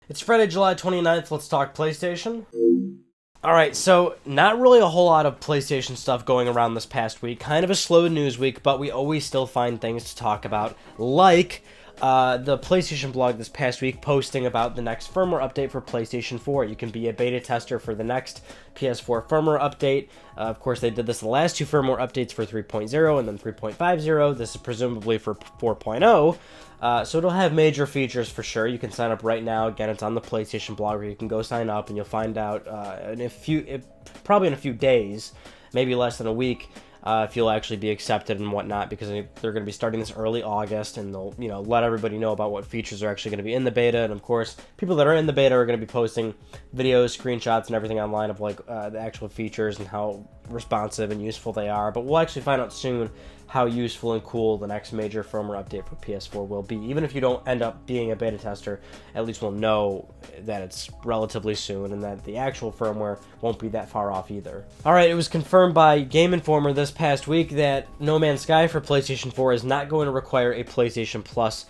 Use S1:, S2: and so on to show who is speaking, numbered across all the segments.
S1: It's Friday, July 29th. Let's talk PlayStation. Alright, so not really a whole lot of PlayStation stuff going around this past week. Kind of a slow news week, but we always still find things to talk about, like the PlayStation blog this past week posting about the next firmware update for PlayStation 4. You can be a beta tester for the next PS4 firmware update. Of course, they did this the last two firmware updates for 3.0 and then 3.50. This is presumably for 4.0. So it'll have major features for sure. You can sign up right now. Again, it's on the PlayStation blog where you can go sign up, and you'll find out probably in a few days, maybe less than a week, if you'll actually be accepted and whatnot, because they're going to be starting this early August, and they'll let everybody know about what features are actually going to be in the beta. And of course, people that are in the beta are going to be posting videos, screenshots, and everything online of the actual features and how responsive and useful they are. But we'll actually find out soon how useful and cool the next major firmware update for PS4 will be. Even if you don't end up being a beta tester, at least we'll know that it's relatively soon and that the actual firmware won't be that far off either. Alright, it was confirmed by Game Informer this past week that No Man's Sky for PlayStation 4 is not going to require a PlayStation Plus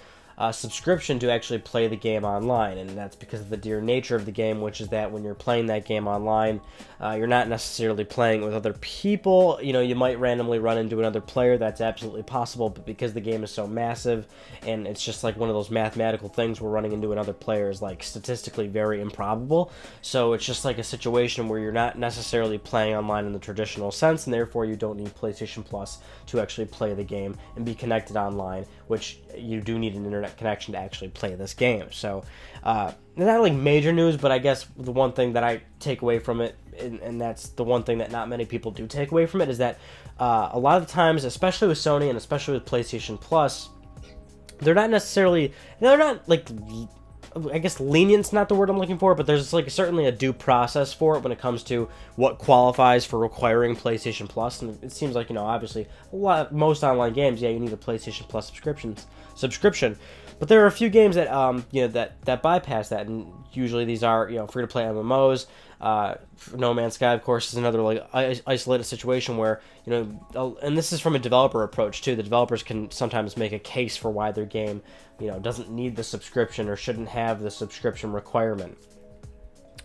S1: subscription to actually play the game online, and that's because of the dear nature of the game, which is that when you're playing that game online, you're not necessarily playing with other people. You might randomly run into another player, that's absolutely possible, but because the game is so massive and it's just like one of those mathematical things where running into another player is like statistically very improbable, so it's just like a situation where you're not necessarily playing online in the traditional sense, and therefore you don't need PlayStation Plus to actually play the game and be connected online, which you do need an internet connection to actually play this game. So not like major news, but I guess the one thing that I take away from it, and that's the one thing that not many people do take away from it, is that a lot of the times, especially with Sony and especially with PlayStation Plus, they're not like, I guess lenient's not the word I'm looking for, but there's like certainly a due process for it when it comes to what qualifies for requiring PlayStation Plus. And it seems like, obviously most online games, you need a PlayStation Plus subscription. But there are a few games that that bypass that, and usually these are free to play MMOs. No Man's Sky, of course, is another like isolated situation where and this is from a developer approach too. The developers can sometimes make a case for why their game doesn't need the subscription or shouldn't have the subscription requirement.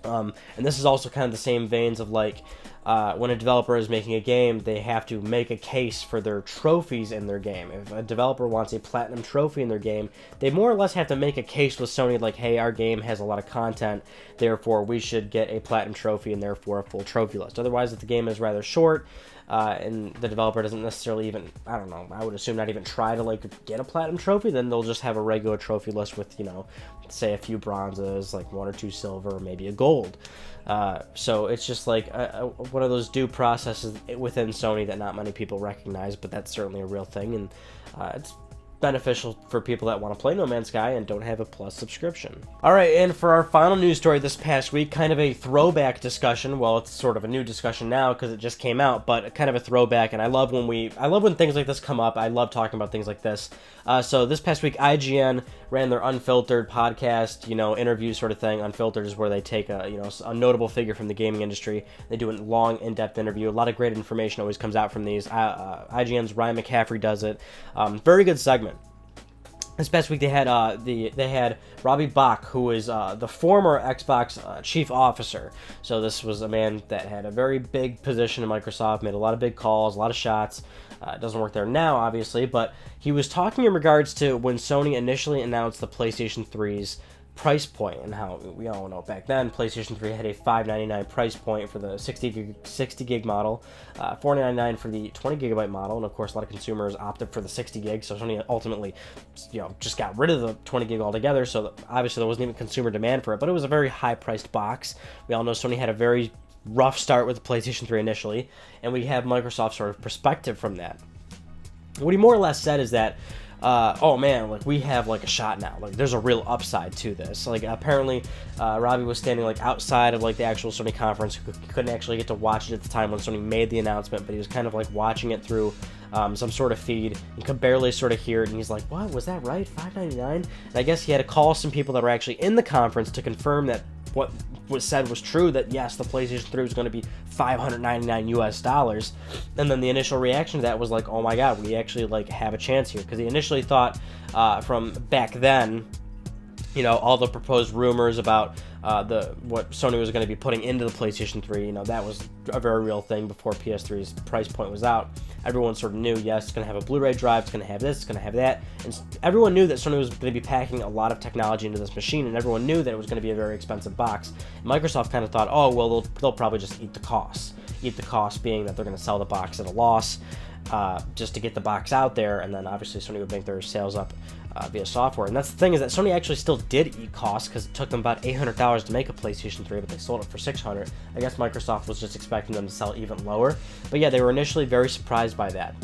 S1: And this is also kind of the same veins of like when a developer is making a game, they have to make a case for their trophies in their game. If a developer wants a platinum trophy in their game, they more or less have to make a case with Sony like, hey, our game has a lot of content, therefore we should get a platinum trophy and therefore a full trophy list. Otherwise, if the game is rather short, and the developer doesn't necessarily even, I don't know, I would assume not even try to get a platinum trophy, then they'll just have a regular trophy list with, say a few bronzes, like 1 or 2 silver, maybe a gold. So it's just like one of those due processes within Sony that not many people recognize, but that's certainly a real thing, and it's beneficial for people that want to play No Man's Sky and don't have a Plus subscription. Alright, and for our final news story this past week, kind of a throwback discussion. Well, it's sort of a new discussion now because it just came out, but kind of a throwback, and I love when things like this come up. I love talking about things like this. So this past week, IGN ran their Unfiltered podcast, interview sort of thing. Unfiltered is where they take a notable figure from the gaming industry. They do a long, in-depth interview. A lot of great information always comes out from these. IGN's Ryan McCaffrey does it. Very good segment. This past week they had Robbie Bach, who is the former Xbox chief officer. So this was a man that had a very big position in Microsoft, made a lot of big calls, a lot of shots. It doesn't work there now, obviously, but he was talking in regards to when Sony initially announced the PlayStation 3's price point, and how we all know back then PlayStation 3 had a $599 price point for the 60 gig model, $499 for the 20 gigabyte model, and of course a lot of consumers opted for the 60 gig, so Sony ultimately just got rid of the 20 gig altogether, so obviously there wasn't even consumer demand for it, but it was a very high priced box. We all know Sony had a very rough start with the PlayStation 3 initially, and we have Microsoft's sort of perspective from that. What he more or less said is that oh man, we have a shot now. There's a real upside to this. Apparently, Robbie was standing outside of the actual Sony conference. He couldn't actually get to watch it at the time when Sony made the announcement, but he was kind of watching it through some sort of feed and could barely sort of hear it. And he's like, "What was that right? $599?" And I guess he had to call some people that were actually in the conference to confirm that what was said was true, that yes, the PlayStation 3 was going to be $599 US. And then the initial reaction to that was oh my god, we actually have a chance here, because he initially thought from back then you know, all the proposed rumors about what Sony was going to be putting into the PlayStation 3, you know, that was a very real thing before PS3's price point was out. Everyone sort of knew, yes, it's going to have a Blu-ray drive, it's going to have this, it's going to have that, and everyone knew that Sony was going to be packing a lot of technology into this machine, and everyone knew that it was going to be a very expensive box. Microsoft kind of thought, oh, well, they'll probably just eat the costs. Eat the cost being that they're going to sell the box at a loss, just to get the box out there, and then obviously Sony would make their sales up via software. And that's the thing, is that Sony actually still did eat costs, because it took them about $800 to make a PlayStation 3, but they sold it for $600. I guess Microsoft was just expecting them to sell even lower. But yeah, they were initially very surprised by that.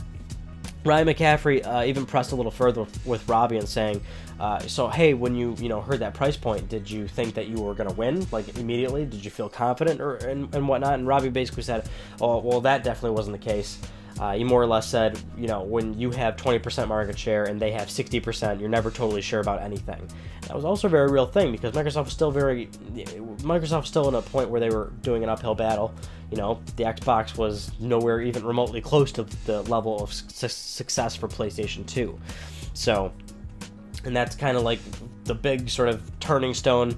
S1: Ryan McCaffrey even pressed a little further with Robbie and saying, so hey, when you heard that price point, did you think that you were going to win, like, immediately? Did you feel confident and whatnot? And Robbie basically said, oh, well, that definitely wasn't the case. He more or less said, when you have 20% market share and they have 60%, you're never totally sure about anything. That was also a very real thing, because Microsoft was still in a point where they were doing an uphill battle. The Xbox was nowhere even remotely close to the level of success for PlayStation 2. So, and that's kind of like the big sort of turning stone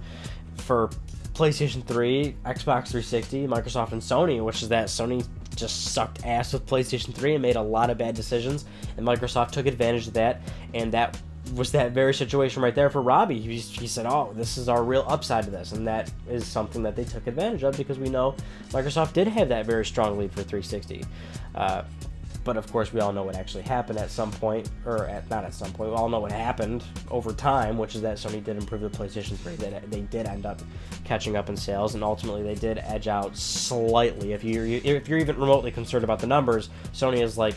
S1: for PlayStation 3, Xbox 360, Microsoft, and Sony, which is that Sony just sucked ass with PlayStation 3 and made a lot of bad decisions, and Microsoft took advantage of that, and that was that very situation right there for Robbie. He said, oh, this is our real upside to this, and that is something that they took advantage of, because we know Microsoft did have that very strong lead for 360. But of course, we all know what actually happened at some point, not at some point, we all know what happened over time, which is that Sony did improve the PlayStation 3. They did end up catching up in sales, and ultimately they did edge out slightly. If you're even remotely concerned about the numbers, Sony is like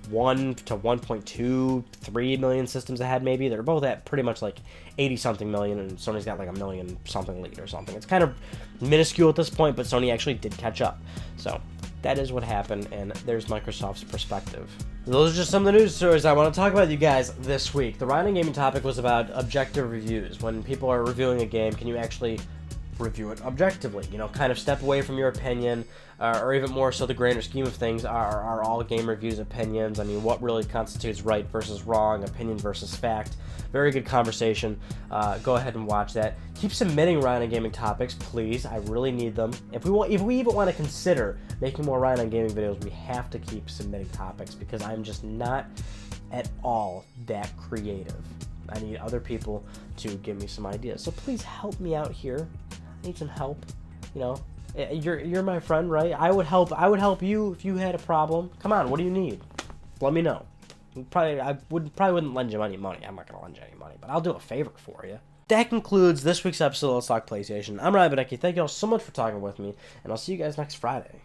S1: 1 to 1.23 million systems ahead, maybe. They're both at pretty much like 80-something million, and Sony's got like a million-something lead or something. It's kind of minuscule at this point, but Sony actually did catch up. So that is what happened, and there's Microsoft's perspective. Those are just some of the news stories I want to talk about with you guys this week. The Ryan Gaming topic was about objective reviews. When people are reviewing a game, can you actually review it objectively? Kind of step away from your opinion, or even more so the grander scheme of things. Are all game reviews opinions? I mean, what really constitutes right versus wrong, opinion versus fact? Very good conversation. Go ahead and watch that. Keep submitting Ryan on Gaming topics, please. I really need them. If we even want to consider making more Ryan on Gaming videos, we have to keep submitting topics, because I'm just not at all that creative. I need other people to give me some ideas. So please help me out here. I need some help. You're my friend, right? I would help you if you had a problem. Come on, what do you need? Let me know. I wouldn't lend you any money. I'm not gonna lend you any money, but I'll do a favor for you. That concludes this week's episode of Let's Talk PlayStation. I'm Ryan Bujnovksy. Thank you all so much for talking with me, and I'll see you guys next Friday.